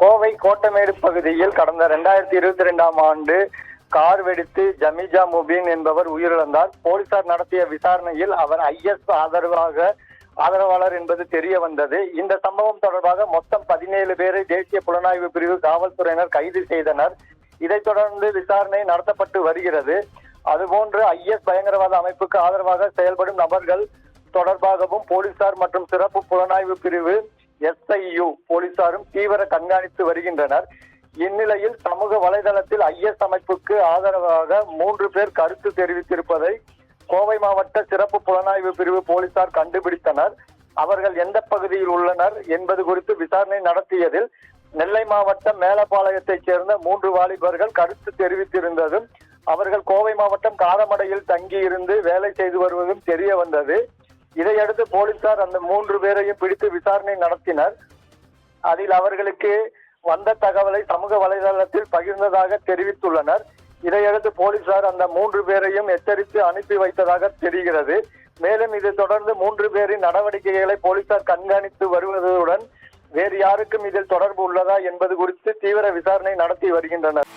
கோவை கோட்டமேடு பகுதியில் கடந்த 2022ஆம் ஆண்டு கார் வெடித்து ஜமீஜா முபீன் என்பவர் உயிரிழந்தார். போலீசார் நடத்திய விசாரணையில் அவர் IS ஆதரவாளர் என்பது தெரிய வந்தது. இந்த சம்பவம் தொடர்பாக மொத்தம் 17 பேரை தேசிய புலனாய்வு பிரிவு காவல்துறையினர் கைது செய்தனர். இதைத் தொடர்ந்து விசாரணை நடத்தப்பட்டு வருகிறது. அதுபோன்று IS பயங்கரவாத அமைப்புக்கு ஆதரவாக செயல்படும் நபர்கள் தொடர்பாகவும் போலீசார் மற்றும் சிறப்பு புலனாய்வு பிரிவு SIU போலீசாரும் தீவிர கண்காணித்து வருகின்றனர். இந்நிலையில் சமூக வலைதளத்தில் IS அமைப்புக்கு ஆதரவாக 3 பேர் கருத்து தெரிவித்திருப்பதை கோவை மாவட்ட சிறப்பு புலனாய்வு பிரிவு போலீசார் கண்டுபிடித்தனர். அவர்கள் எந்த பகுதியில் உள்ளனர் என்பது குறித்து விசாரணை நடத்தியதில் நெல்லை மாவட்டம் மேலப்பாளையத்தைச் சேர்ந்த 3 வாலிபர்கள் கருத்து தெரிவித்திருந்ததும் அவர்கள் கோவை மாவட்டம் காரமடையில் தங்கியிருந்து வேலை செய்து வருவதும் தெரிய வந்தது. இதையடுத்து போலீசார் அந்த 3 பேரையும் பிடித்து விசாரணை நடத்தினர். அதில் அவர்களுக்கு வந்த தகவலை சமூக வலைதளத்தில் பகிர்ந்ததாக தெரிவித்துள்ளனர். இதையடுத்து போலீசார் அந்த 3 பேரையும் எச்சரித்து அனுப்பி வைத்ததாக தெரிகிறது. மேலும் இது தொடர்ந்து 3 பேரின் நடவடிக்கைகளை போலீசார் கண்காணித்து வருவதுடன் வேறு யாருக்கும் இதில் தொடர்பு உள்ளதா என்பது குறித்து தீவிர விசாரணை நடத்தி வருகின்றனர்.